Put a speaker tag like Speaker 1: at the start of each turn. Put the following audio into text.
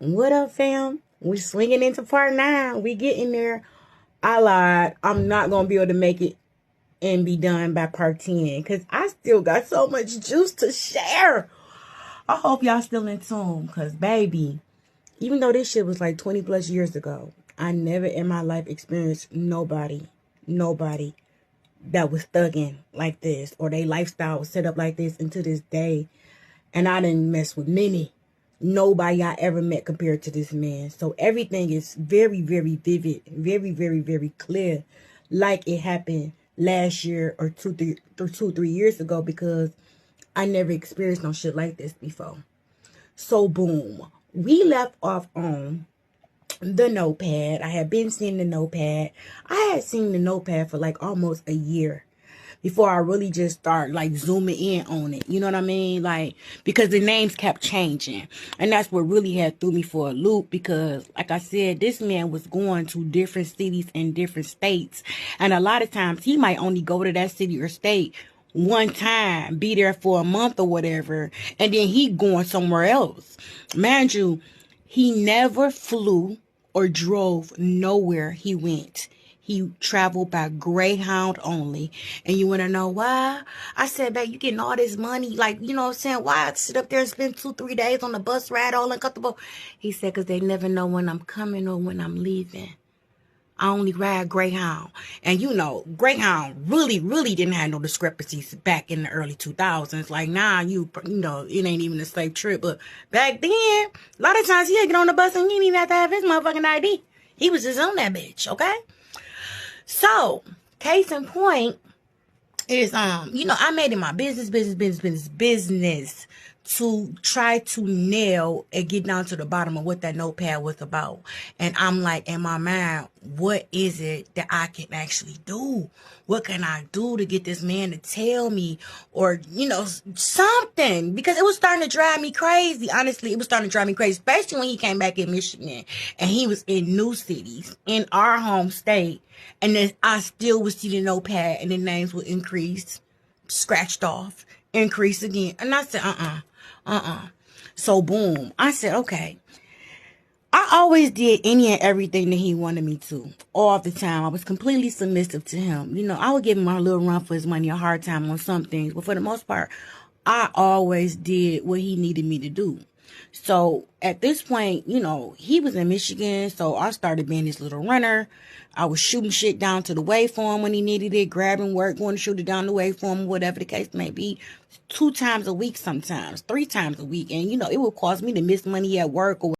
Speaker 1: What up, fam? We swinging into part 9. We getting there. I lied. I'm not going to be able to make it and be done by part 10 because I still got so much juice to share. I hope y'all still in tune because, baby, even though this shit was like 20 plus years ago, I never in my life experienced nobody that was thugging like this or their lifestyle was set up like this until this day. And I didn't mess with many. Nobody I ever met compared to this man. So everything is very, very vivid, very, very, very clear, like it happened last year or 3 years ago, because I never experienced no shit like this before. So boom, we left off on the notepad. I had been seeing the notepad. I had seen the notepad for like almost a year before I really just start like zooming in on it. You know what I mean? Like, because the names kept changing. And that's what really had threw me for a loop, because like I said, this man was going to different cities and different states. And a lot of times he might only go to that city or state one time, be there for a month or whatever, and then he going somewhere else. Mind you, he never flew or drove nowhere he went. He traveled by Greyhound only. And you want to know why? I said, babe, you getting all this money. Like, you know what I'm saying? Why I sit up there and spend 2-3 days on the bus ride all uncomfortable? He said, because they never know when I'm coming or when I'm leaving. I only ride Greyhound. And you know, Greyhound really didn't have no discrepancies back in the early 2000s. Like now, you know, it ain't even a safe trip. But back then, a lot of times he'd get on the bus and he didn't even have to have his motherfucking ID. He was just on that bitch, okay? So, case in point is, you know, I made it my business to try to nail and get down to the bottom of what that notepad was about. And I'm like, in my mind, what is it that I can actually do? What can I do to get this man to tell me, or, you know, something? Because it was starting to drive me crazy. Honestly, it was starting to drive me crazy, especially when he came back in Michigan and he was in new cities in our home state. And then I still would see the notepad and the names would increase, scratched off, increase again. And I said, So boom, I said, okay. I always did any and everything that he wanted me to, all the time. I was completely submissive to him. You know, I would give him a little run for his money, a hard time on some things. But for the most part, I always did what he needed me to do. So at this point, you know, he was in Michigan. So I started being this little runner. I was shooting shit down to the way for him when he needed it, grabbing work, going to shoot it down the way for him, whatever the case may be. 2 times a week, sometimes 3 times a week. And, you know, it would cause me to miss money at work or